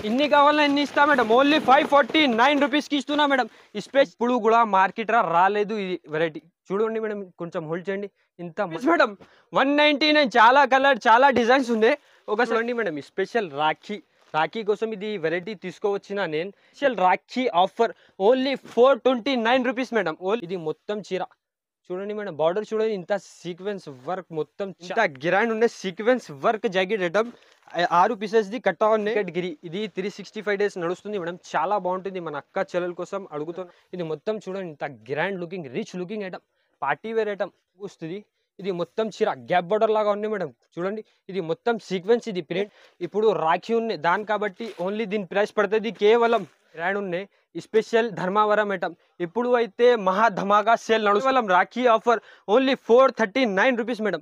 ఇన్ని కావాలన్నా ఇన్ని ఇస్తా మేడం. ఓన్లీ 549 రూపీస్కి ఇస్తున్నా మేడం. ఇప్పుడు కూడా మార్కెట్ రాలేదు ఈ వెరైటీ. చూడండి మేడం, కొంచెం హోల్డ్ చేయండి. ఇంత మేడం 199, చాలా కలర్ చాలా డిజైన్స్ ఉంది. ఒక చూడండి మేడం, స్పెషల్ రాఖీ కోసం ఇది వెరైటీ తీసుకువచ్చిన నేను. Special Rakhi offer only 429 rupees madam. ఇది మొత్తం చీర చూడండి మేడం, బార్డర్ చూడండి, ఇంత సీక్వెన్స్ వర్క్ మొత్తం ఇంత గ్రాండ్ ఉండే sequence work jacket item. 6 pieces ది కట్టా ఉన్నాయి. గిరి ఇది 365 డేస్ నడుస్తుంది మేడం. చాలా బాగుంటుంది, మన అక్క చెల్లెల కోసం అడుగుతాను. ఇది మొత్తం చూడండి, ఇంత grand looking rich looking item, party wear item వస్తుంది. ఇది మొత్తం చీర గ్యాప్ బార్డర్ లాగా ఉంది మేడం. చూడండి, ఇది మొత్తం సీక్వెన్స్, ఇది ప్రింట్. ఇప్పుడు రాఖీ ఉంది దాని కాబట్టి ఓన్లీ దీని ప్రైస్ పడుతుంది కేవలం గ్రాండ్ ఉన్నాయి స్పెషల్ ధర్మావరం ఐటమ్. ఇప్పుడు అయితే మహా ధమాకా సేల్ నడుస్తాం. Rakhi offer only 439 rupees madam.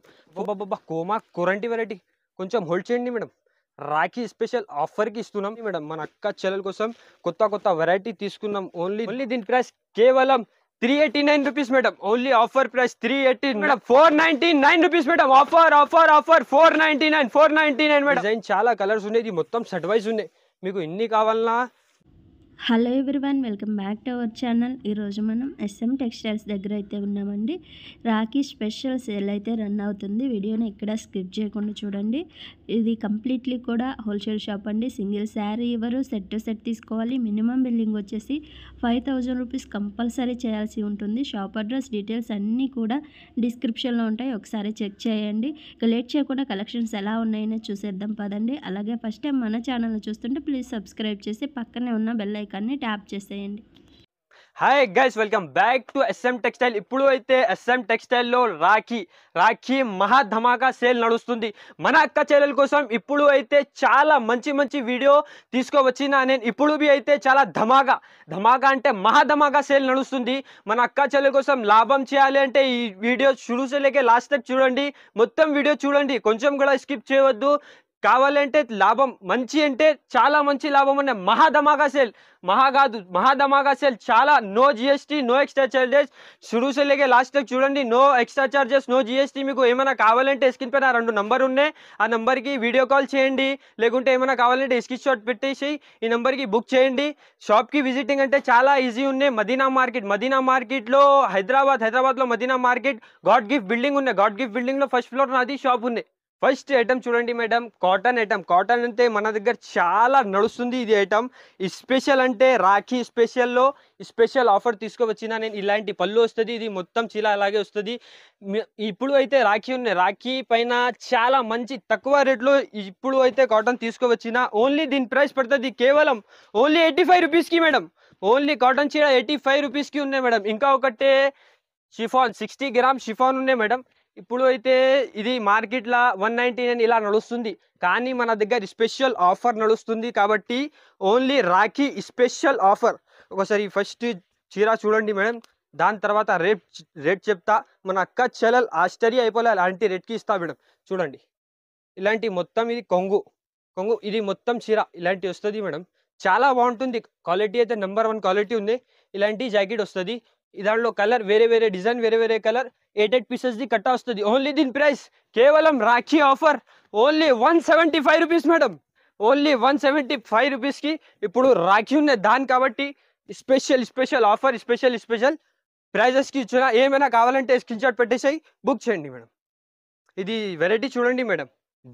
కోమా కొరంటి వెరైటీ కొంచెం హోల్డ్ చేయండి మేడం. రాఖీ స్పెషల్ ఆఫర్కి ఇస్తున్నాం మేడం, మన అక్క చెల్లెల కోసం కొత్త వెరైటీ తీసుకున్నాం. ఓన్లీ దీని ప్రైస్ కేవలం 389 rupees madam. Only offer price 380 madam. 499 rupees madam. Offer 499 madam. Design చాలా కలర్స్ ఉన్నాయి, ఇది మొత్తం సెట్ వైజ్ ఉన్నాయి. మీకు ఎన్ని కావాలన్నా. Hello everyone, welcome back to our channel. ఈరోజు మనం ఎస్ఎం టెక్స్టైల్స్ దగ్గర అయితే ఉన్నామండి. రాఖీ స్పెషల్ సేల్ అయితే రన్ అవుతుంది. వీడియోని ఎక్కడ స్కిప్ చేయకుండా చూడండి. ఇది కంప్లీట్లీ కూడా హోల్సేల్ షాప్ అండి. సింగిల్ శారీ ఇవ్వరు, సెట్ టు సెట్ తీసుకోవాలి. మినిమం బిల్లింగ్ వచ్చేసి 5000 రూపీస్ కంపల్సరీ చేయాల్సి ఉంటుంది. షాప్ అడ్రస్ డీటెయిల్స్ అన్నీ కూడా డిస్క్రిప్షన్లో ఉంటాయి, ఒకసారి చెక్ చేయండి. ఇక లేట్ చేయకుండా కలెక్షన్స్ ఎలా ఉన్నాయో చూసేద్దాం పదండి. అలాగే ఫస్ట్ టైం మన ఛానల్ని చూస్తుంటే ప్లీజ్ సబ్స్క్రైబ్ చేసి పక్కనే ఉన్న బెల్ ఐకాన్ని ట్యాప్ చేసేయండి. Hi guys, welcome back to S M textile. ఇప్పుడు అయితే ఎస్ఎం టెక్స్టైల్లో రాఖీ మహా ధమాకా సేల్ నడుస్తుంది మన అక్క చెల్లెల కోసం. ఇప్పుడు అయితే చాలా మంచి వీడియో తీసుకువచ్చిన నేను. ఇప్పుడు అయితే చాలా ధమాకా అంటే మహా ధమాకా సేల్ నడుస్తుంది మన అక్క చెల్లెల కోసం. లాభం చేయాలి అంటే ఈ వీడియో షురూ से लेके లాస్ట్ తక్ చూడండి. మొత్తం వీడియో చూడండి, కొంచెం కూడా స్కిప్ చేయవద్దు. కావాలంటే లాభం మంచి అంటే చాలా మంచి లాభం అనే మహా ధమాకా సేల్ చాలా. No GST, no extra charges. షురూ से लेके లాస్ట్ తక్ చూడండి. No extra charges, no GST. మీకు ఏమైనా కావాలంటే స్క్రీన్ పైన 2 నంబర్ ఉన్నాయి, ఆ నంబర్కి వీడియో కాల్ చేయండి. లేకుంటే ఏమైనా కావాలంటే స్క్రీన్ షాట్ పెట్టేసి ఈ నంబర్కి బుక్ చేయండి. షాప్కి విజిటింగ్ అంటే చాలా ఈజీ ఉన్నాయి. మదీనా మార్కెట్లో హైదరాబాద్లో Madina market god gift building ఉన్నాయి. గాడ్ గిఫ్ట్ బిల్డింగ్లో ఫస్ట్ ఫ్లోర్ నాది షాప్ ఉంది. ఫస్ట్ ఐటమ్ చూడండి మేడం, కాటన్ అంటే మన దగ్గర చాలా నడుస్తుంది ఇది ఐటమ్. స్పెషల్ అంటే రాఖీ స్పెషల్లో స్పెషల్ ఆఫర్ తీసుకువచ్చిన నేను. ఇలాంటి పళ్ళు వస్తుంది, ఇది మొత్తం చీల అలాగే వస్తుంది. ఇప్పుడు అయితే రాఖీ ఉన్నాయి, రాఖీ పైన చాలా మంచి తక్కువ రేట్లో ఇప్పుడు అయితే కాటన్ తీసుకువచ్చిన. ఓన్లీ దీని ప్రైస్ పడుతుంది కేవలం ఓన్లీ 85 రూపీస్కి మేడం. ఓన్లీ కాటన్ చీర 85 రూపీస్కి ఉన్నాయి మేడం. ఇంకా ఒకటే షిఫాన్ 60 గ్రామ్ షిఫాన్ ఉన్నాయి మేడం. ఇప్పుడు అయితే ఇది మార్కెట్లో 199 ఇలా నడుస్తుంది, కానీ మన దగ్గర స్పెషల్ ఆఫర్ నడుస్తుంది కాబట్టి ఓన్లీ రాఖీ స్పెషల్ ఆఫర్. ఒకసారి ఫస్ట్ చీర చూడండి మేడం, దాని తర్వాత రేట్ చెప్తా. మన అక్క చెల్లెలు ఆశ్చర్య అయిపోలే, అలాంటి రేట్కి ఇస్తా మేడం. చూడండి, ఇలాంటి మొత్తం ఇది కొంగు ఇది మొత్తం చీర ఇలాంటి వస్తుంది మేడం. చాలా బాగుంటుంది, క్వాలిటీ అయితే నెంబర్ 1 క్వాలిటీ ఉంది. ఇలాంటి జాకెట్ వస్తుంది, దాంట్లో కలర్ వేరే డిజైన్, వేరే కలర్ 8 పీసెస్ ది కట్టా వస్తుంది. ఓన్లీ దీని ప్రైస్ కేవలం Rakhi offer only 175 rupees madam. Only 175 రూపీస్కి ఇప్పుడు రాఖీ ఉన్నాయి దాని కాబట్టి స్పెషల్ ఆఫర్, స్పెషల్ ప్రైజెస్కి ఇచ్చిన. ఏమైనా కావాలంటే స్క్రీన్ షాట్ పెట్టేసి బుక్ చేయండి మేడం. ఇది వెరైటీ చూడండి మేడం,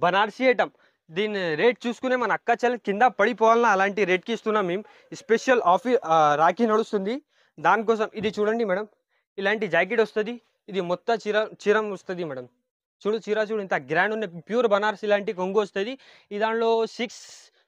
బనారసీ ఐటమ్. దీని రేట్ చూసుకునే మన అక్క చెల్లెలు కింద పడిపోవాలన్నా అలాంటి రేట్కి ఇస్తున్నాం మేము. స్పెషల్ ఆఫర్ రాఖీ నడుస్తుంది దానికోసం. ఇది చూడండి మేడం, ఇలాంటి జాకెట్ వస్తుంది, ఇది మొత్తం చీర వస్తుంది మేడం. చీర ఇంత గ్రాండ్ ఉన్నాయి, ప్యూర్ బనారస్ ఇలాంటి కొంగు వస్తుంది. ఈ దాంట్లో 6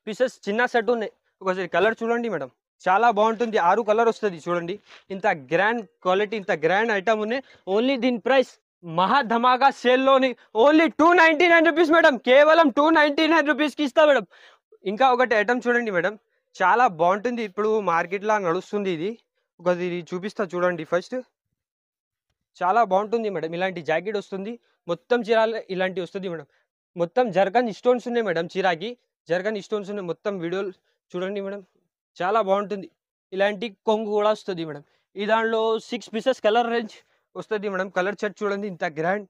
పీసెస్ చిన్న సెట్ ఉన్నాయి. ఒకసారి కలర్ చూడండి మేడం, చాలా బాగుంటుంది. 6 కలర్ వస్తుంది చూడండి. ఇంత గ్రాండ్ క్వాలిటీ, ఇంత గ్రాండ్ ఐటమ్ ఉన్నాయి. ఓన్లీ దీని ప్రైస్ మహా ధమాకా సేల్లోని ఓన్లీ 299 రూపీస్ మేడం. కేవలం 299 రూపీస్కి ఇస్తా మేడం. ఇంకా ఒకటి ఐటమ్ చూడండి మేడం, చాలా బాగుంటుంది, ఇప్పుడు మార్కెట్లో నడుస్తుంది ఇది. ఒకటి చూపిస్తా చూడండి. ఫస్ట్ చాలా బాగుంటుంది మేడం, ఇలాంటి జాకెట్ వస్తుంది, మొత్తం చీరాలు ఇలాంటి వస్తుంది మేడం. మొత్తం జర్కన్ స్టోన్స్ ఉన్నాయి మేడం, చీరాకి జర్కన్ స్టోన్స్ ఉన్నాయి. మొత్తం వీడియోలు చూడండి మేడం, చాలా బాగుంటుంది. ఇలాంటి కొంగు కూడా వస్తుంది మేడం. ఈ దాంట్లో 6 పీసెస్ కలర్ రేంజ్ వస్తుంది మేడం. కలర్ సెట్ చూడండి, ఇంత గ్రాండ్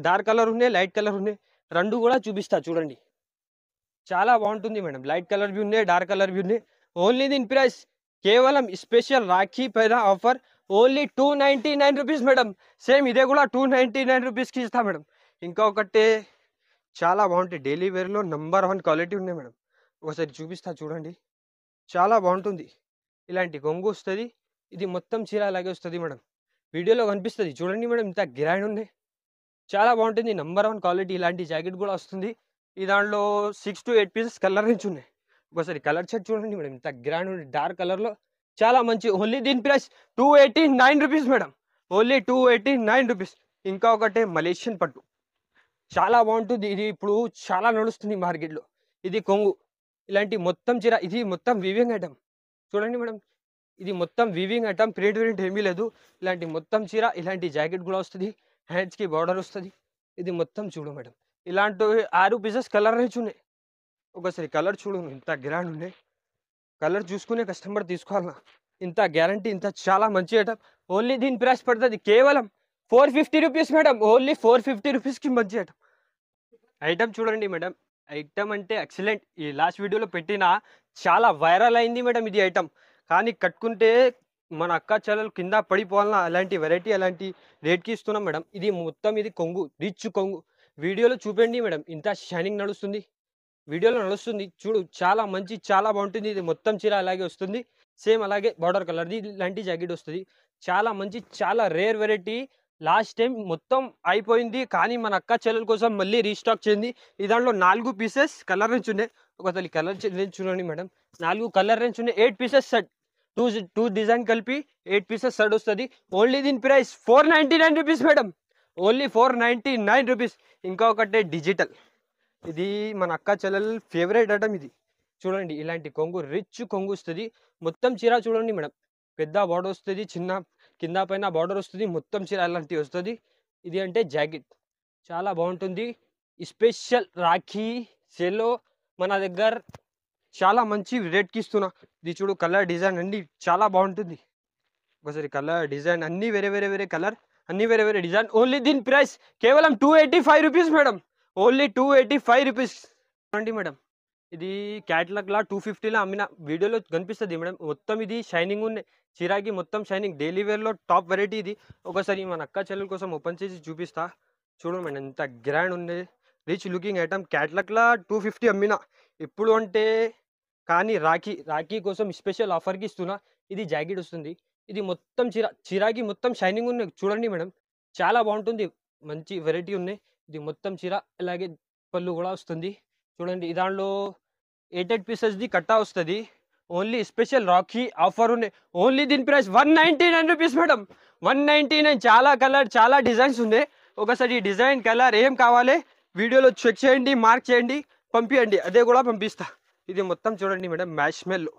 డార్క్ కలర్ ఉన్నాయి, లైట్ కలర్ ఉన్నాయి, రెండు కూడా చూపిస్తా చూడండి. చాలా బాగుంటుంది మేడం. లైట్ కలర్ भी ఉన్నాయి, డార్క్ కలర్ भी ఉన్నాయి. ఓన్లీ దీని ప్రైస్ కేవలం స్పెషల్ రాఖీ పైన offer only 299 rupees madam. Same ఇదే కూడా 299 రూపీస్కి ఇస్తా మేడం. ఇంకా ఒకటి చాలా బాగుంటాయి, డైలీ వేర్లో నంబర్ 1 క్వాలిటీ ఉన్నాయి మేడం. ఒకసారి చూపిస్తా చూడండి, చాలా బాగుంటుంది. ఇలాంటి కొంగు వస్తుంది, ఇది మొత్తం చీర అలాగే వస్తుంది మేడం. వీడియోలో కనిపిస్తుంది చూడండి మేడం, ఇంత గ్రాండ్ ఉన్నాయి, చాలా బాగుంటుంది. Number 1 quality. ఇలాంటి జాకెట్ కూడా వస్తుంది. ఈ దాంట్లో 6 to 8 పీసెస్ కలర్ నుంచి ఉన్నాయి. ఒకసారి కలర్ షర్ట్ చూడండి మేడం, ఇంత గ్రాండ్ ఉంది, డార్క్ కలర్లో చాలా మంచి. ఓన్లీ దీని price 289 rupees madam. Only 289 rupees. ఇంకా ఒకటి మలేషియన్ పట్టు, చాలా బాగుంటుంది. ఇది ఇప్పుడు చాలా నడుస్తుంది మార్కెట్లో. ఇది కొంగు, ఇలాంటి మొత్తం చీర, ఇది మొత్తం వీవింగ్ ఐటమ్. చూడండి మేడం, ఇది మొత్తం వీవింగ్ ఐటమ్, ప్రింట్ ప్రింట్ ఏమీ లేదు. ఇలాంటి మొత్తం చీర, ఇలాంటి జాకెట్ కూడా వస్తుంది, హ్యాండ్స్కి బార్డర్ వస్తుంది. ఇది మొత్తం చూడు మేడం, ఇలాంటి 6 పీసెస్ కలర్ రేంజ్ ఉన్నాయి. ఒకసారి కలర్ చూడు, ఇంత గ్రాండ్ ఉన్నాయి. కలర్ చూసుకునే కస్టమర్ తీసుకోవాలన్నా, ఇంత గ్యారంటీ, ఇంత చాలా మంచి ఐటమ్. ఓన్లీ దీని ప్రైస్ పడుతుంది కేవలం 450 రూపీస్ మేడం. ఓన్లీ 450 రూపీస్కి మంచి ఐటమ్. ఐటమ్ చూడండి మేడం, ఐటమ్ అంటే ఎక్సలెంట్. ఈ లాస్ట్ వీడియోలో పెట్టిన చాలా వైరల్ అయింది మేడం ఇది ఐటమ్. కానీ కట్టుకుంటే మన అక్క చెల్లెలు కింద పడిపోవాలన్నా అలాంటి వెరైటీ, అలాంటి రేట్కి ఇస్తున్నాం మేడం. ఇది మొత్తం ఇది కొంగు, రిచ్ కొంగు. వీడియోలో చూపండి మేడం, ఇంత షైనింగ్ నడుస్తుంది, వీడియోలో నడుస్తుంది చూడు, చాలా మంచి, చాలా బాగుంటుంది. ఇది మొత్తం చీర అలాగే వస్తుంది, సేమ్ అలాగే బార్డర్ కలర్ది ఇలాంటి జాకెట్ వస్తుంది. చాలా మంచి, చాలా రేర్ వెరైటీ. లాస్ట్ టైం మొత్తం అయిపోయింది, కానీ మన అక్క చెల్లెల కోసం మళ్ళీ రీస్టాక్ చేయండి. ఈ దాంట్లో 4 పీసెస్ కలర్ రేంజ్ ఉన్నాయి. ఒకసారి కలర్ రేంజ్ చూడండి మేడం, 4 కలర్ రేంజ్ ఉన్నాయి. 8 పీసెస్ సెట్, టూ డిజైన్ కలిపి 8 పీసెస్ సెట్ వస్తుంది. ఓన్లీ దీని price 499 rupees madam. Only 499 rupees. ఇంకా ఒకటే డిజిటల్, ఇది మన అక్క చెల్లెల ఫేవరెట్ ఐటమ్. ఇది చూడండి, ఇలాంటి కొంగు, రిచ్ కొంగు వస్తుంది. మొత్తం చీర చూడండి మేడం, పెద్ద బార్డర్ వస్తుంది, చిన్న కింద పైన బార్డర్ వస్తుంది, మొత్తం చీర అలాంటివి వస్తుంది. ఇది అంటే జాకెట్, చాలా బాగుంటుంది. స్పెషల్ రాఖీ సేల్లో మన దగ్గర చాలా మంచి రేట్కి ఇస్తున్నా. ఇది చూడు, కలర్ డిజైన్ అన్ని చాలా బాగుంటుంది. ఒకసారి కలర్ డిజైన్ అన్ని వేరే వేరే వేరే కలర్, అన్ని వేరే వేరే డిజైన్. ఓన్లీ దీని ప్రైస్ కేవలం 285 రూపీస్ మేడం. Only 285 rupees. చూడండి మేడం, ఇది క్యాట్లాగ్లా 250లా అమ్మిన, వీడియోలో కనిపిస్తుంది మేడం. మొత్తం ఇది షైనింగ్ ఉన్నాయి, చిరాకి మొత్తం షైనింగ్, డైలీ వేర్లో టాప్ వెరైటీ ఇది. ఒకసారి మన అక్క చెల్లెల కోసం ఓపెన్ చేసి చూపిస్తా చూడండి మేడం, ఎంత గ్రాండ్ ఉంది, రిచ్ లుకింగ్ ఐటమ్. క్యాట్లాగ్లా 250 అమ్మిన ఇప్పుడు అంటే, కానీ రాఖీ కోసం స్పెషల్ ఆఫర్కి ఇస్తున్నా. ఇది జాకెట్ వస్తుంది, ఇది మొత్తం చిరాకి మొత్తం షైనింగ్ ఉన్నాయి. చూడండి మేడం, చాలా బాగుంటుంది, మంచి వెరైటీ ఉన్నాయి. ఇది మొత్తం చీర, అలాగే పళ్ళు కూడా వస్తుంది. చూడండి, దాంట్లో 8 పీసెస్ది కట్టా వస్తుంది. ఓన్లీ స్పెషల్ రాఖీ ఆఫర్ ఉన్నాయి. ఓన్లీ దీని ప్రైస్ 199 రూపీస్ మేడం. 199. చాలా కలర్, చాలా డిజైన్స్ ఉన్నాయి. ఒకసారి ఈ డిజైన్, కలర్ ఏం కావాలి వీడియోలో చెక్ చేయండి, మార్క్ చేయండి, పంపించండి, అదే కూడా పంపిస్తా. ఇది మొత్తం చూడండి మేడం, మ్యాష్ మెల్లో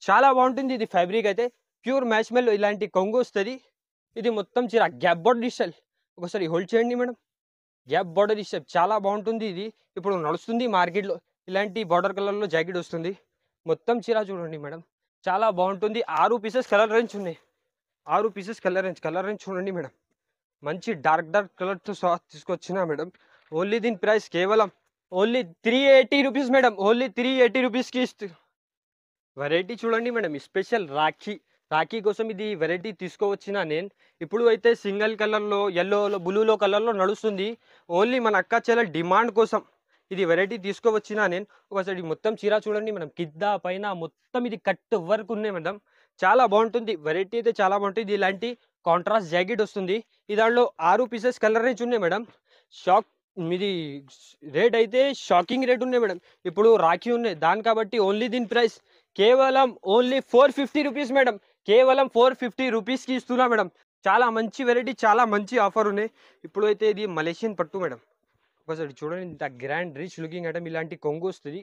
చాలా బాగుంటుంది. ఇది ఫ్యాబ్రిక్ అయితే ప్యూర్ మ్యాష్ మెల్లో, ఇలాంటి కొంగు వస్తుంది. ఇది మొత్తం చీర గ్యాప్ బార్డర్ స్టైల్. ఒకసారి హోల్డ్ చేయండి మేడం, గ్యాప్ బార్డర్ స్టైల్ చాలా బాగుంటుంది. ఇది ఇప్పుడు నడుస్తుంది మార్కెట్లో, ఇలాంటి బార్డర్ కలర్లో జాకెట్ వస్తుంది. మొత్తం చీర చూడండి మేడం, చాలా బాగుంటుంది. 6 పీసెస్ కలర్ రేంజ్ ఉన్నాయి, 6 పీసెస్ కలర్ రేంజ్ చూడండి మేడం, మంచి డార్క్ కలర్తో సహా తీసుకొచ్చిన మేడం. ఓన్లీ దీని ప్రైస్ కేవలం ఓన్లీ 380 రూపీస్ మేడం. ఓన్లీ 380 రూపీస్కి ఇస్తూ. వెరైటీ చూడండి మేడం, స్పెషల్ రాఖీ కోసం ఇది వెరైటీ తీసుకువచ్చిన నేను. ఇప్పుడు అయితే సింగిల్ కలర్లో, ఎల్లోలో, బ్లూలో కలర్లో నడుస్తుంది. ఓన్లీ మన అక్క చెల్లెల డిమాండ్ కోసం ఇది వెరైటీ తీసుకువచ్చిన నేను. ఒకసారి మొత్తం చీర చూడండి మేడం, కింద పైన మొత్తం ఇది కట్ వర్క్ ఉన్నాయి మేడం, చాలా బాగుంటుంది. వెరైటీ అయితే చాలా బాగుంటుంది. ఇలాంటి కాంట్రాస్ట్ జాకెట్ వస్తుంది. ఈ దాంట్లో 6 పీసెస్ కలర్ రేంజ్ ఉన్నాయి మేడం. మీది రేట్ అయితే షాకింగ్ రేట్ ఉన్నాయి మేడం. ఇప్పుడు రాఖీ ఉన్నాయి దాని కాబట్టి ఓన్లీ దీని ప్రైస్ కేవలం ఓన్లీ 450 రూపీస్ మేడం. కేవలం 450 రూపీస్కి ఇస్తున్నా మేడం. చాలా మంచి వెరైటీ, చాలా మంచి ఆఫర్ ఉన్నాయి. ఇప్పుడు అయితే ఇది మలేషియన్ పట్టు మేడం. ఒకసారి చూడండి, ఇంత గ్రాండ్ రిచ్ లుకింగ్ ఐటమ్, ఇలాంటి కొంగు వస్తుంది.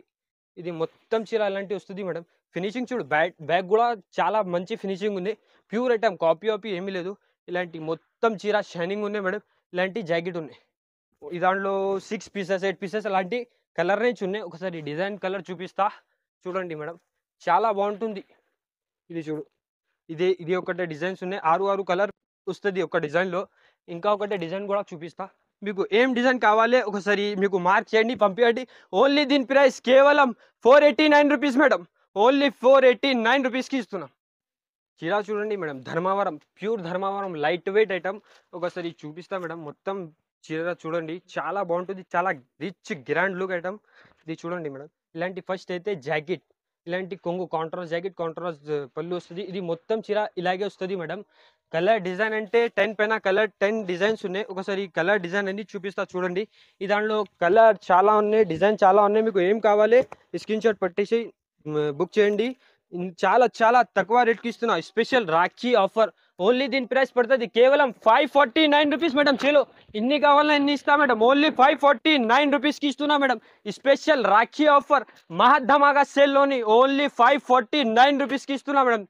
ఇది మొత్తం చీర అలాంటి వస్తుంది మేడం. ఫినిషింగ్ చూడు, బ్యాగ్ కూడా చాలా మంచి ఫినిషింగ్ ఉంది. ప్యూర్ ఐటమ్, కాపీ ఏమీ లేదు. ఇలాంటి మొత్తం చీర షైనింగ్ ఉన్నాయి మేడం. ఇలాంటి జాకెట్ ఉన్నాయి. ఈ దాంట్లో 6 పీసెస్ 8 పీసెస్ అలాంటి కలర్ రేంజ్ ఉన్నాయి. ఒకసారి డిజైన్ కలర్ చూపిస్తా చూడండి మేడం, చాలా బాగుంటుంది. ఇది చూడు, ఇది ఒకటే డిజైన్స్ ఉన్నాయి. 6 కలర్ వస్తుంది ఒక డిజైన్లో. ఇంకా ఒకటే డిజైన్ కూడా చూపిస్తా. మీకు ఏం డిజైన్ కావాలి ఒకసారి మీకు మార్క్ చేయండి, పంపించండి. ఓన్లీ దీని ప్రైస్ కేవలం 489 రూపీస్ మేడం. ఓన్లీ 489 రూపీస్కి ఇస్తున్నాం. చీర చూడండి madam, Dharmavaram, pure Dharmavaram light weight item. ఒకసారి చూపిస్తా మేడం. మొత్తం చీర చూడండి, చాలా బాగుంటుంది, చాలా రిచ్ గ్రాండ్ లుక్ ఐటమ్. ఇది చూడండి మేడం. ఇలాంటి ఫస్ట్ అయితే జాకెట్, ఇలాంటి కొంగు కాంట్రాస్ట్ జాకెట్, కాంట్రాస్ట్ పళ్ళు వస్తుంది. ఇది మొత్తం చీర ఇలాగే వస్తుంది మేడం. కలర్ డిజైన్ అంటే 10 పైన కలర్ 10 డిజైన్స్ ఉన్నాయి. ఒకసారి కలర్ డిజైన్ అన్ని చూపిస్తా చూడండి. ఈ దాంట్లో కలర్ చాలా ఉన్నాయి, డిజైన్ చాలా ఉన్నాయి. మీకు ఏం కావాలి స్క్రీన్ షాట్ పట్టేసి బుక్ చేయండి. చాలా చాలా తక్కువ రేట్కి ఇస్తున్నా. Special Rakhi offer. ఓన్లీ దీని ప్రైస్ పడుతుంది కేవలం 549 రూపీస్ మేడం. చలో ఇన్ని కావాలన్నా ఇన్ని ఇస్తా మేడం. ఓన్లీ 549 రూపీస్కి ఇస్తున్నా మేడం. స్పెషల్ రాఖీ ఆఫర్ మహాధమాగా సేల్లోని ఓన్లీ 549 రూపీస్కి ఇస్తున్నా మేడం.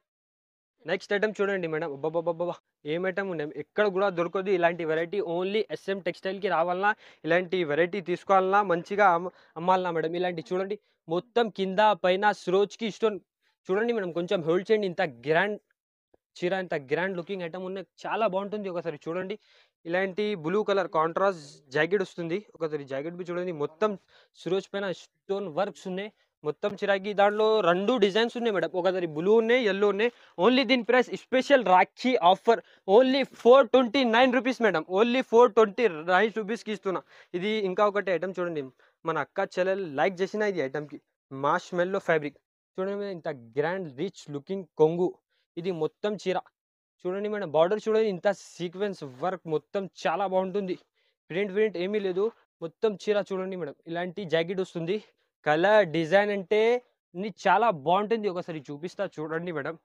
నెక్స్ట్ ఐటమ్ చూడండి మేడం. అబ్బాబ్బాబ్బా, ఏం ఐటమ్ ఉన్నాయి, ఎక్కడ కూడా దొరకదు ఇలాంటి వెరైటీ. ఓన్లీ ఎస్ఎం టెక్స్టైల్కి రావాలన్నా, ఇలాంటి వెరైటీ తీసుకోవాలన్నా, మంచిగా అమ్మాలన్నా మేడం. ఇలాంటి చూడండి, మొత్తం కింద పైన స్రోచ్కి స్టోన్ చూడండి మేడం. కొంచెం హోల్డ్ చేయండి. ఇంత గ్రాండ్ చీర, ఇంత గ్రాండ్ లుకింగ్ ఐటమ్ ఉన్నాయి, చాలా బాగుంటుంది. ఒకసారి చూడండి. ఇలాంటి బ్లూ కలర్ కాంట్రాస్ట్ జాకెట్ వస్తుంది. ఒకసారి జాకెట్ బి చూడండి, మొత్తం స్రోచ్ పైన స్టోన్ వర్క్స్ ఉన్నాయి. మొత్తం చిరాకి దాంట్లో 2 డిజైన్స్ ఉన్నాయి మేడం. ఒకసారి బ్లూ ఉన్నాయి, ఎల్లో ఉన్నాయి. ఓన్లీ దీని price special Rakhi offer only 429 rupees madam. Only 429 రూపీస్కి ఇస్తున్నా. ఇది ఇంకా ఒకటి ఐటమ్ చూడండి, మన అక్క చెల్లెలు లైక్ చేసిన ఇది ఐటమ్కి మాష్ మెల్లో ఫ్యాబ్రిక్ చూడండి మేడం. ఇంత గ్రాండ్ రిచ్ లుకింగ్ కొంగు. ఇది మొత్తం చీర చూడండి మేడం. బార్డర్ చూడండి, ఇంత సీక్వెన్స్ వర్క్ మొత్తం చాలా బాగుంటుంది. ప్రింట్ ఏమీ లేదు, మొత్తం చీర చూడండి మేడం. ఇలాంటి జాకెట్ వస్తుంది. కలర్ డిజైన్ అంటే చాలా బాగుంటుంది. ఒకసారి చూపిస్తా చూడండి మేడం.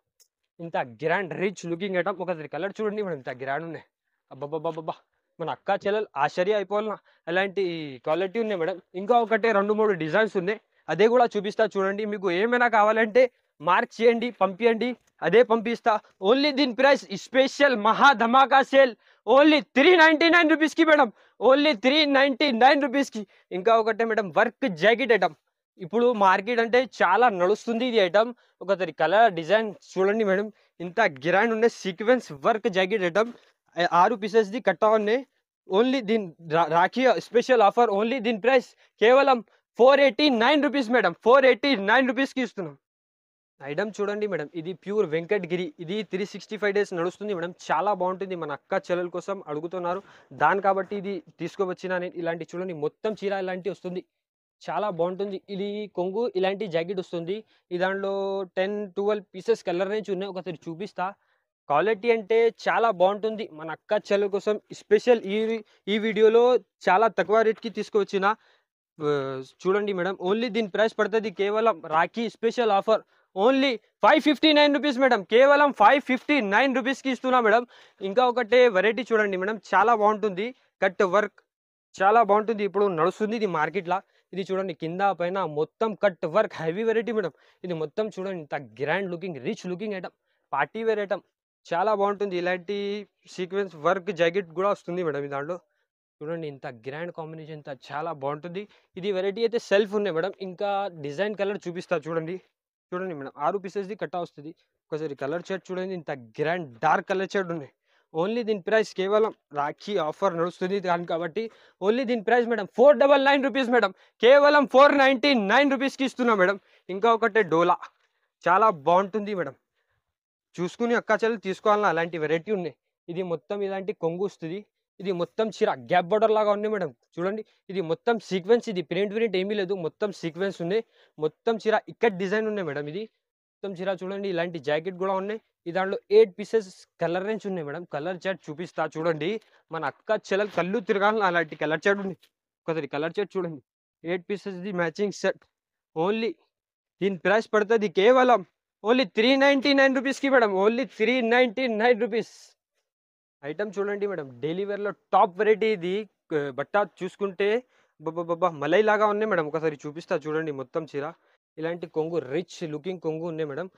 ఇంత గ్రాండ్ రిచ్ లుకింగ్ ఐటమ్. ఒకసారి కలర్ చూడండి మేడం, ఇంత గ్రాండ్ ఉన్నాయి. అబ్బాబ్బాబ్బా, మన అక్క చెల్లెలు ఆశ్చర్య అయిపోవాలన్నా, అలాంటి క్వాలిటీ ఉన్నాయి మేడం. ఇంకా ఒకటే 2-3 డిజైన్స్ ఉన్నాయి, అదే కూడా చూపిస్తా చూడండి. మీకు ఏమైనా కావాలంటే మార్క్ చేయండి, పంపించండి, అదే పంపిస్తా. ఓన్లీ దీని ప్రైస్ స్పెషల్ మహా ధమాకా సేల్ ఓన్లీ 399 రూపీస్కి మేడం. ఓన్లీ 399 రూపీస్కి. ఇంకా ఒకటే మేడం, వర్క్ జాకెట్ ఐటమ్. ఇప్పుడు మార్కెట్ అంటే చాలా నడుస్తుంది ఇది ఐటమ్. ఒకసారి కలర్ డిజైన్ చూడండి మేడం, ఇంత గ్రాండ్ ఉండే సీక్వెన్స్ వర్క్ జాకెట్ ఐటమ్. 6 పీసెస్ది కట్టా ఉన్నాయి. ఓన్లీ దీని రాఖీ స్పెషల్ ఆఫర్. ఓన్లీ దీని ప్రైస్ కేవలం 489 రూపీస్ మేడం. 489 రూపీస్కి ఇస్తున్నాం. ఐటమ్ చూడండి మేడం, ఇది ప్యూర్ వెంకటగిరి. ఇది 365 డేస్ నడుస్తుంది మేడం. చాలా బాగుంటుంది. మన అక్క చెల్లెల కోసం అడుగుతున్నారు దాని కాబట్టి ఇది తీసుకువచ్చిన నేను. ఇలాంటి చూడండి, మొత్తం చీర ఇలాంటి వస్తుంది, చాలా బాగుంటుంది. ఇది కొంగు ఇలాంటి జాకెట్ వస్తుంది. ఈ దాంట్లో 10-12 పీసెస్ కలర్ రేంజ్ ఉన్నాయి. ఒకసారి చూపిస్తా. క్వాలిటీ అంటే చాలా బాగుంటుంది. మన అక్క చెల్లెల కోసం స్పెషల్ ఈ వీడియోలో చాలా తక్కువ రేట్కి తీసుకువచ్చిన. చూడండి మేడం, ఓన్లీ దీని ప్రైస్ పడుతుంది కేవలం Rakhi special offer only 559 rupees madam. కేవలం 559 రూపీస్కి ఇస్తున్నా మేడం. ఇంకా ఒకటే వెరైటీ చూడండి మేడం, చాలా బాగుంటుంది. కట్ వర్క్ చాలా బాగుంటుంది, ఇప్పుడు నడుస్తుంది ఇది మార్కెట్లో. ఇది చూడండి, కింద పైన మొత్తం cut work heavy variety madam. ఇది మొత్తం చూడండి, ఇంత grand looking rich looking item, party wear item, చాలా బాగుంటుంది. ఇలాంటి సీక్వెన్స్ వర్క్ జాకెట్ కూడా వస్తుంది మేడం. ఈ దాంట్లో చూడండి, ఇంత గ్రాండ్ కాంబినేషన్, ఇంత చాలా బాగుంటుంది. ఇది వెరైటీ అయితే సెల్ఫ్ ఉన్నాయి మేడం. ఇంకా డిజైన్ కలర్ చూపిస్తా చూడండి. చూడండి మేడం, 6 పీసెస్ది కట్టా వస్తుంది. ఒకసారి కలర్ షర్ట్ చూడండి, ఇంత గ్రాండ్ డార్క్ కలర్ షర్ట్ ఉన్నాయి. ఓన్లీ దీని ప్రైస్ కేవలం రాఖీ ఆఫర్ నడుస్తుంది దాని కాబట్టి ఓన్లీ దీని ప్రైస్ మేడం 499 రూపీస్ మేడం. కేవలం 499 రూపీస్కి ఇస్తున్నాం మేడం. ఇంకా ఒకటే డోలా, చాలా బాగుంటుంది మేడం. చూసుకుని అక్కా చెల్లెలు తీసుకోవాలన్నా అలాంటి వెరైటీ ఉన్నాయి. ఇది మొత్తం ఇలాంటి కొంగు వస్తుంది. ఇది మొత్తం చీర గ్యాప్ బార్డర్ లాగా ఉంది మేడం. చూడండి, ఇది మొత్తం సీక్వెన్స్, ఇది ప్రింట్ ఏమీ లేదు, మొత్తం సీక్వెన్స్ ఉన్నాయి. మొత్తం చీర ఇక్కడ డిజైన్ ఉన్నాయి మేడం. ఇది మొత్తం చీర చూడండి, ఇలాంటి జాకెట్ కూడా ఉన్నాయి. ఈ దాంట్లో 8 పీసెస్ కలర్ రేంజ్ ఉన్నాయి మేడం. కలర్ చార్ట్ చూపిస్తా చూడండి. మన అక్క చెల్లెలు కళ్ళు తిరగాలని అలాంటి కలర్ చార్ట్ ఉంది. ఒకసారి కలర్ చార్ట్ చూడండి, 8 పీసెస్ది మ్యాచింగ్ సెట్. ఓన్లీ దీని ప్రైస్ పడుతుంది కేవలం ఓన్లీ 399 రూపీస్కి మేడం. Only 399 rupees. ఐటమ్ చూడండి మేడం, డైలీ వేర్లో టాప్ వెరైటీ ఇది. బట్ట చూసుకుంటే బాబా మలై లాగా ఉన్నాయి మేడం. ఒకసారి చూపిస్తా చూడండి. మొత్తం చీర ఇలాంటి కొంగు రిచ్ లుకింగ్ కొంగు ఉన్నాయి మేడం.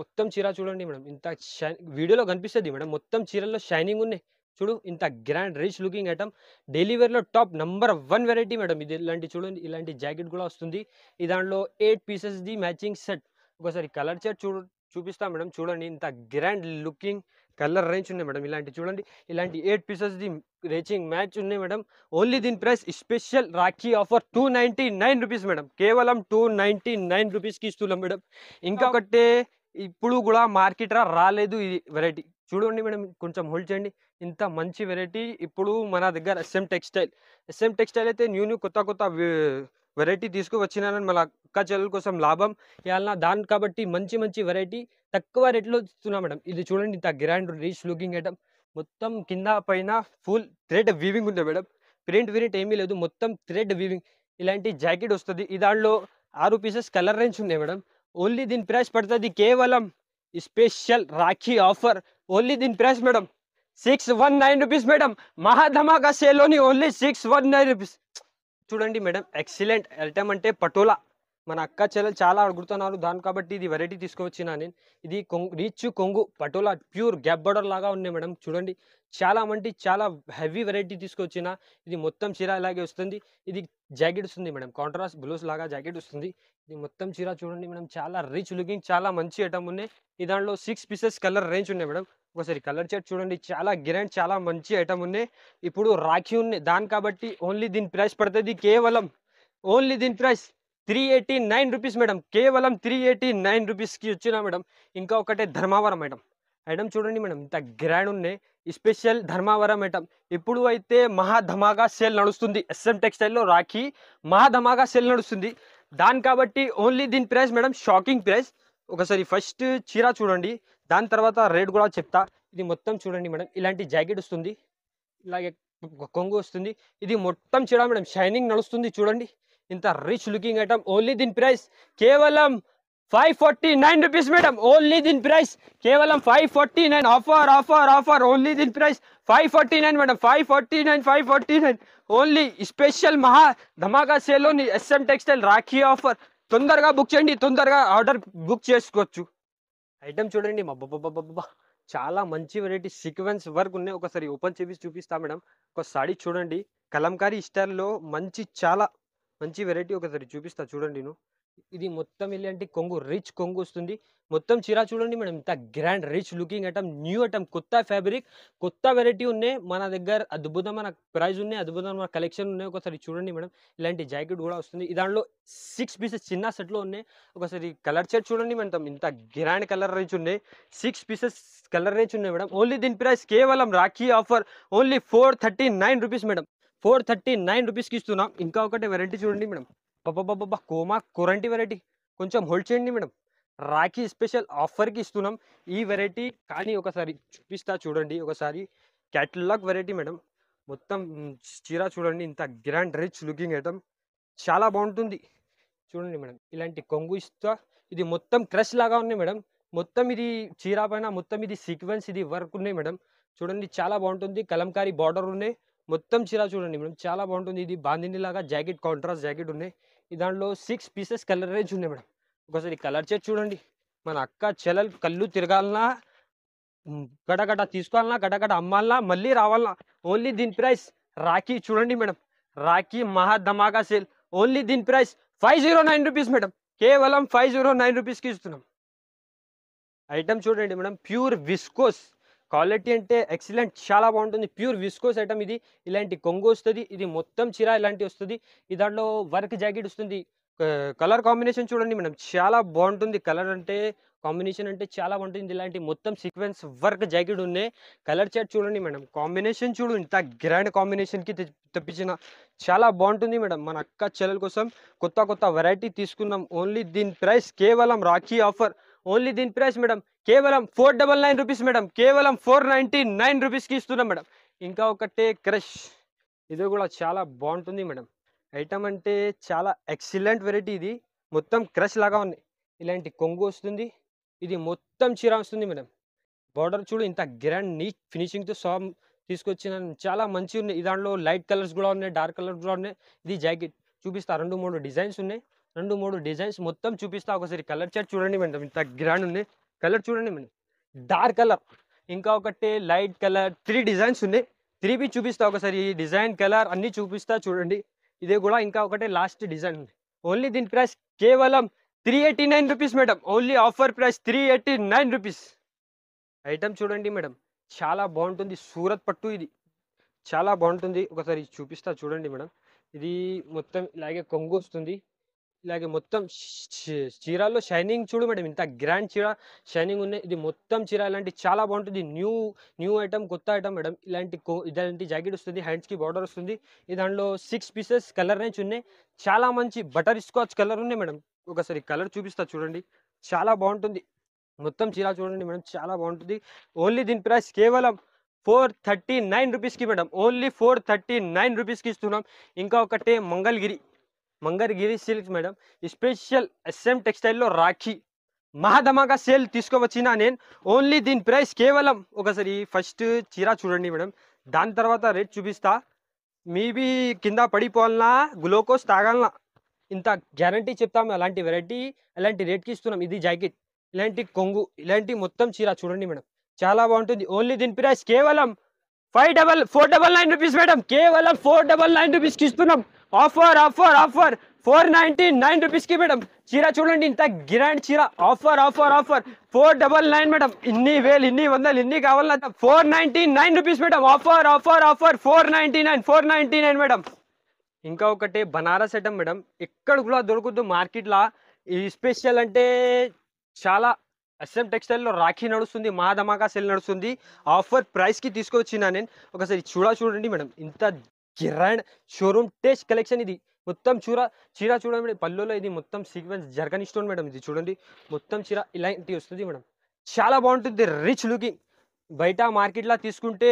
మొత్తం చీర చూడండి మేడం, ఇంత వీడియోలో కనిపిస్తుంది మేడం. మొత్తం చీరల్లో షైనింగ్ ఉన్నాయి. చూడు, ఇంత grand rich looking item, daily వేర్లో టాప్ నంబర్ 1 వెరైటీ మేడం. ఇది ఇలాంటి చూడండి, ఇలాంటి జాకెట్ కూడా వస్తుంది. ఈ దాంట్లో 8 పీసెస్ది మ్యాచింగ్ సెట్. ఒకసారి కలర్ చార్ట్ చూపిస్తా మేడం. చూడండి, ఇంత గ్రాండ్ లుకింగ్ కలర్ రేంజ్ ఉన్నాయి మేడం. ఇలాంటి చూడండి, ఇలాంటి 8 పీసెస్ది రేచింగ్ మ్యాచ్ ఉన్నాయి మేడం. ఓన్లీ దీని price special Rakhi offer 299 rupees madam. కేవలం 299 రూపీస్కి ఇస్తున్నాం మేడం. ఇంకొకటి ఇప్పుడు కూడా మార్కెట్ రాలేదు ఈ వెరైటీ. చూడండి మేడం, కొంచెం హోల్డ్ చేయండి. ఇంత మంచి వెరైటీ ఇప్పుడు మన దగ్గర ఎస్ఎం టెక్స్టైల్ అయితే న్యూ కొత్త వెరైటీ తీసుకువచ్చినానని మన అక్క చెల్లెల కోసం లాభం ఇవాళ దాని కాబట్టి మంచి వెరైటీ తక్కువ రేట్లో ఇస్తున్నా మేడం. ఇది చూడండి, ఇంత గ్రాండ్ రీచ్ లుకింగ్ ఐటమ్. మొత్తం కింద పైన ఫుల్ థ్రెడ్ వీవింగ్ ఉంది మేడం. ప్రింట్ ఏమీ లేదు, మొత్తం థ్రెడ్ వీవింగ్. ఇలాంటి జాకెట్ వస్తుంది. ఈ దాంట్లో 6 పీసెస్ కలర్ రేంజ్ ఉన్నాయి మేడం. ఓన్లీ దీని ప్రైస్ పడుతుంది కేవలం స్పెషల్ రాఖీ ఆఫర్. ఓన్లీ దీని ప్రైస్ మేడం 619 రూపీస్ మేడం. మహాధమాకా సేల్లోని ఓన్లీ 619 రూపీస్. చూడండి మేడం, ఎక్సలెంట్ ఐటమ్ అంటే పటోలా. మన అక్క చెల్లెలు చాలా అడుగుతున్నారు దాని కాబట్టి ఇది వెరైటీ తీసుకువచ్చిన నేను. ఇది రీచ్ కొంగు పటోలా ప్యూర్ గ్యాప్ బోర్డర్ లాగా ఉన్నాయి మేడం. చూడండి, చాలా హెవీ వెరైటీ తీసుకొచ్చిన. ఇది మొత్తం చీర ఇలాగే వస్తుంది. ఇది జాకెట్ వస్తుంది మేడం, కాంట్రాస్ట్ బ్లౌజ్ లాగా జాకెట్ వస్తుంది. ఇది మొత్తం చీర చూడండి మేడం, చాలా రిచ్ లుకింగ్, చాలా మంచి ఐటమ్ ఉన్నాయి. ఈ దాంట్లో 6 పీసెస్ కలర్ రేంజ్ ఉన్నాయి మేడం. ఒకసారి కలర్ చార్ట్ చూడండి, చాలా గ్రాండ్, చాలా మంచి ఐటమ్ ఉన్నాయి. ఇప్పుడు రాఖీ ఉన్నాయి దాని కాబట్టి ఓన్లీ దీని ప్రైస్ పడుతుంది కేవలం ఓన్లీ దీని ప్రైస్ 389 రూపీస్ మేడం. కేవలం 389 రూపీస్కి వచ్చినా మేడం. ఇంకా ఒకటే ధర్మావరం ఐటమ్ చూడండి మేడం, ఇంత గ్రాండ్ ఉన్నాయి. Special Dharmavaram item. ఇప్పుడు అయితే మహాధమాగా సేల్ నడుస్తుంది. ఎస్ఎం టెక్స్టైల్లో రాఖీ మహాధమాగా సేల్ నడుస్తుంది దాని కాబట్టి ఓన్లీ దీని ప్రైస్ మేడం షాకింగ్ ప్రైస్. ఒకసారి ఫస్ట్ చీర చూడండి, దాని తర్వాత రేట్ కూడా చెప్తా. ఇది మొత్తం చూడండి మేడం, ఇలాంటి జాకెట్ వస్తుంది, ఇలాగే కొంగు వస్తుంది. ఇది మొత్తం చీర మేడం, షైనింగ్ నడుస్తుంది. చూడండి, ఇంత రిచ్ లుకింగ్ ఐటమ్. ఓన్లీ దీని ప్రైస్ కేవలం 549 రూపీస్ మేడం. ఓన్లీ దీని ప్రైస్ కేవలం 549. ఆఫర్. ఓన్లీ దీని ప్రైస్ 549 మేడం. 549 ఓన్లీ స్పెషల్ మహా ధమాకా సేల్లోని ఎస్ఎం టెక్స్టైల్ రాఖీ ఆఫర్. తొందరగా బుక్ చేయండి, తొందరగా ఆర్డర్ బుక్ చేసుకోవచ్చు. ఐటమ్ చూడండి బాబా, చాలా మంచి వెరైటీ సీక్వెన్స్ వర్క్ ఉన్నాయి. ఒకసారి ఓపెన్ చేసి చూపిస్తా మేడం. ఒక సాడీ చూడండి, కలంకారీ స్టైల్లో చాలా మంచి వెరైటీ. ఒకసారి చూపిస్తా చూడండి. ఇది మొత్తం ఇలాంటి కొంగు, రిచ్ కొంగు వస్తుంది. మొత్తం చీర చూడండి మేడం, ఇంత grand rich looking item, new item, కొత్త ఫ్యాబ్రిక్, కొత్త వెరైటీ ఉన్నాయి మన దగ్గర. అద్భుతమైన ప్రైస్ ఉన్నాయి, అద్భుతమైన కలెక్షన్ ఉన్నాయి. ఒకసారి చూడండి మేడం, ఇలాంటి జాకెట్ కూడా వస్తుంది. దాంట్లో 6 పీసెస్ చిన్న సెట్లో ఉన్నాయి. ఒకసారి కలర్ చార్ట్ చూడండి మేడం, ఇంత గ్రాండ్ కలర్ రేంజ్ ఉన్నాయి. 6 పీసెస్ కలర్ రేంజ్ ఉన్నాయి మేడం. ఓన్లీ దీని ప్రైస్ కేవలం Rakhi offer only 439 rupees madam. 439 రూపీస్కి ఇస్తున్నాం. ఇంకా ఒకటి వెరైటీ చూడండి మేడం, కోమా కొరంటి వెరైటీ. కొంచెం హోల్డ్ చేయండి మేడం, రాఖీ స్పెషల్ ఆఫర్కి ఇస్తున్నాం ఈ వెరైటీ. కానీ ఒకసారి చూపిస్తా చూడండి. ఒకసారి క్యాటలాగ్ వెరైటీ మేడం. మొత్తం చీర చూడండి, ఇంత గ్రాండ్ రిచ్ లుకింగ్ ఐటమ్, చాలా బాగుంటుంది. చూడండి మేడం, ఇలాంటి కొంగు ఇస్తా. ఇది మొత్తం క్రష్ లాగా ఉన్నాయి మేడం. మొత్తం ఇది చీర పైన మొత్తం ఇది సీక్వెన్స్, ఇది వర్క్ ఉన్నాయి మేడం. చూడండి, చాలా బాగుంటుంది. కలంకారీ బార్డర్ ఉన్నాయి. మొత్తం చీర చూడండి మేడం, చాలా బాగుంటుంది. ఇది బాందిని లాగా జాకెట్, కాంట్రాస్ట్ జాకెట్ ఉన్నాయి. ఈ దాంట్లో 6 పీసెస్ కలర్ రేంజ్ ఉన్నాయి మేడం. ఒకసారి కలర్ చార్ట్ చూడండి. మన అక్క చెల్లెలు కళ్ళు తిరగాలన్నా, గడగడ తీసుకోవాలన్నా, గడగడ అమ్మాలన్నా, మళ్ళీ రావాలన్నా, ఓన్లీ దీని ప్రైస్ రాఖీ చూడండి మేడం, రాఖీ మహా ధమాకా సేల్. ఓన్లీ దీని ప్రైస్ 509 రూపీస్ మేడం. కేవలం 509 రూపీస్కి ఇస్తున్నాం. ఐటమ్ చూడండి మేడం, ప్యూర్ విస్కోస్ క్వాలిటీ అంటే ఎక్సలెంట్, చాలా బాగుంటుంది. Pure viscose item. ఇది ఇలాంటి కొంగు వస్తుంది. ఇది మొత్తం చీర ఇలాంటి వస్తుంది. ఈ దాంట్లో వర్క్ జాకెట్ వస్తుంది. కలర్ కాంబినేషన్ చూడండి మేడం, చాలా బాగుంటుంది. కలర్ అంటే కాంబినేషన్ అంటే చాలా బాగుంటుంది. ఇలాంటి మొత్తం సీక్వెన్స్ వర్క్ జాకెట్ ఉన్నాయి. కలర్ చార్ట్ చూడండి మేడం, కాంబినేషన్ చూడు, ఇంత గ్రాండ్ కాంబినేషన్కి తెప్పించిన, చాలా బాగుంటుంది మేడం. మన అక్క చెల్లెల కోసం కొత్త వెరైటీ తీసుకున్నాం. ఓన్లీ దీని ప్రైస్ కేవలం రాఖీ ఆఫర్. ఓన్లీ దీని ప్రైస్ మేడం కేవలం 499 రూపీస్ మేడం. కేవలం 499 రూపీస్కి ఇస్తున్నాం మేడం. ఇంకా ఒకటే క్రష్, ఇది కూడా చాలా బాగుంటుంది మేడం. ఐటమ్ అంటే చాలా ఎక్సలెంట్ వెరైటీ. ఇది మొత్తం క్రష్ లాగా ఉన్నాయి. ఇలాంటి కొంగు వస్తుంది. ఇది మొత్తం చీర వస్తుంది మేడం. బార్డర్ చూడు, ఇంత గ్రాండ్ నీట్ ఫినిషింగ్తో తీసుకొచ్చిన, చాలా మంచిగా ఉన్నాయి. ఈ దాంట్లో లైట్ కలర్స్ కూడా ఉన్నాయి, డార్క్ కలర్స్ కూడా ఉన్నాయి. ఇది జాకెట్ చూపిస్తా. 2-3 డిజైన్స్ ఉన్నాయి. 2-3 డిజైన్స్ మొత్తం చూపిస్తా. ఒకసారి కలర్ చార్ట్ చూడండి మేడం, ఇంత గ్రాండ్ ఉన్నాయి. కలర్ చూడండి మేడం, డార్క్ కలర్, ఇంకా ఒకటి లైట్ కలర్. 3 డిజైన్స్ ఉన్నాయి. 3 బి చూపిస్తా. ఒకసారి డిజైన్, కలర్ అన్నీ చూపిస్తా చూడండి. ఇదే కూడా ఇంకా ఒకటి లాస్ట్ డిజైన్ ఉంది. ఓన్లీ దీని ప్రైస్ కేవలం 389 rupees madam. Only offer price 389 rupees. Item చూడండి మేడం, చాలా బాగుంటుంది. సూరత్ పట్టు ఇది చాలా బాగుంటుంది. ఒకసారి చూపిస్తా చూడండి మేడం. ఇది మొత్తం ఇలాగే కొంగు వస్తుంది. ఇలాగే మొత్తం చీరల్లో షైనింగ్ చూడు మేడం, ఇంత గ్రాండ్ చీర షైనింగ్ ఉన్నాయి. ఇది మొత్తం చీర ఇలాంటి చాలా బాగుంటుంది. న్యూ న్యూ ఐటమ్, కొత్త ఐటమ్ మేడం. ఇలాంటి జాకెట్ వస్తుంది, హ్యాండ్స్కి బార్డర్ వస్తుంది. ఈ దాంట్లో 6 పీసెస్ కలర్ రేంజ్ ఉన్నాయి. చాలా మంచి బటర్ స్కాచ్ కలర్ ఉన్నాయి మేడం. ఒకసారి కలర్ చూపిస్తా చూడండి, చాలా బాగుంటుంది. మొత్తం చీర చూడండి మేడం, చాలా బాగుంటుంది. ఓన్లీ దీని ప్రైస్ కేవలం 439 రూపీస్కి మేడం. ఓన్లీ 439 రూపీస్కి ఇస్తున్నాం. ఇంకా ఒకటే Mangalagiri silks madam. Special SM టెక్స్టైల్లో రాఖీ మహాధమాకా సేల్ తీసుకువచ్చిన నేను. ఓన్లీ దీని ప్రైస్ కేవలం, ఒకసారి ఫస్ట్ చీర చూడండి మేడం, దాని తర్వాత రేట్ చూపిస్తా. మీవి కింద పడిపోవాలన్నా గ్లూకోజ్ తాగాలన్నా ఇంత గ్యారంటీ చెప్తాము. అలాంటి వెరైటీ అలాంటి రేట్కి ఇస్తున్నాం. ఇది జాకెట్, ఇలాంటి కొంగు, ఇలాంటి మొత్తం చీర చూడండి మేడం, చాలా బాగుంటుంది. ఓన్లీ దీని ప్రైస్ కేవలం 499 రూపీస్ మేడం. కేవలం 499 రూపీస్కి ఇస్తున్నాం. ఆఫర్ 499 రూపీస్కి మేడం. చీర చూడండి, ఇంత గ్రాండ్ చీర. Offer 499 madam. ఇన్ని వేలు, ఇన్ని వందలు, ఇన్ని కావాలన్నా 499 రూపీస్ మేడం. Offer 499 madam. ఇంకా ఒకటి బనారస్ ఐటమ్ మేడం, ఎక్కడ కూడా దొరుకుద్దు మార్కెట్లో. ఈ స్పెషల్ అంటే చాలా ఎస్ఎం టెక్స్టైల్లో రాఖీ నడుస్తుంది, మహాధమాకా సేల్ నడుస్తుంది. ఆఫర్ ప్రైస్కి తీసుకొచ్చిన నేను. ఒకసారి చూడండి మేడం, ఇంత గ్రాండ్ షోరూమ్ టేస్ట్ కలెక్షన్. ఇది మొత్తం చీర చూడండి. పళ్ళులో ఇది మొత్తం సీక్వెన్స్ జర్గన్ స్టోన్ మేడం. ఇది చూడండి, మొత్తం చీర ఇలాంటి వస్తుంది మేడం, చాలా బాగుంటుంది. Rich looking. బయట మార్కెట్లో తీసుకుంటే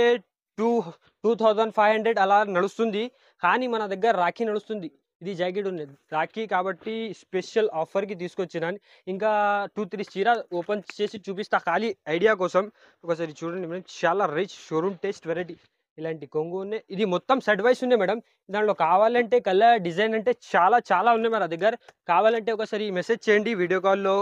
2500 అలా నడుస్తుంది, కానీ మన దగ్గర రాఖీ నడుస్తుంది. ఇది జాకెట్ ఉంది రాఖీ కాబట్టి స్పెషల్ ఆఫర్కి తీసుకొచ్చినాను. ఇంకా 2-3 చీర ఓపెన్ చేసి చూపిస్తా ఖాళీ ఐడియా కోసం. ఒకసారి చూడండి మేడం, చాలా రిచ్ షోరూమ్ టేస్ట్ వెరైటీ. ఇలాంటి కొంగు ఉన్నాయి. ఇది మొత్తం సెట్ వైస్ ఉన్నాయి మేడం. దాంట్లో కావాలంటే కలర్ డిజైన్ అంటే చాలా ఉన్నాయి మన దగ్గర. కావాలంటే ఒకసారి మెసేజ్ చేయండి, వీడియో కాల్లో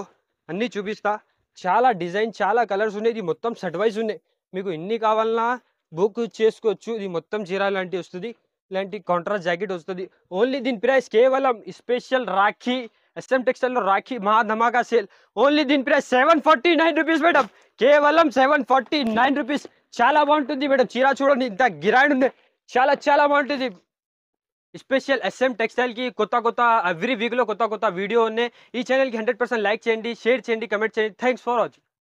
అన్నీ చూపిస్తా. చాలా డిజైన్, చాలా కలర్స్ ఉన్నాయి. ఇది మొత్తం సెట్ వైస్ ఉన్నాయి. మీకు ఎన్ని కావాలన్నా బుక్ చేసుకోవచ్చు. ఇది మొత్తం చీర లాంటివి వస్తుంది, ఇలాంటి కాంట్రాస్ట్ జాకెట్ వస్తుంది. ఓన్లీ దీని ప్రైస్ కేవలం స్పెషల్ రాఖీ ఎస్ఎం టెక్స్టైల్లో రాఖీ మహాధమాకా సేల్. ఓన్లీ దీని ప్రైస్ 749 రూపీస్ మేడం. కేవలం 749 రూపీస్. చాలా బాగుంటుంది మేడం. చీర చూడండి, ఇంత గిరాండ్ ఉంది, చాలా బాగుంటుంది. స్పెషల్ ఎస్ఎం టెక్స్టైల్కి కొత్త ఎవ్రీ వీక్లో కొత్త వీడియో ఉన్నాయి. ఈ ఛానల్కి 100% లైక్ చేయండి, షేర్ చేయండి, కమెంట్ చేయండి. Thanks for watching.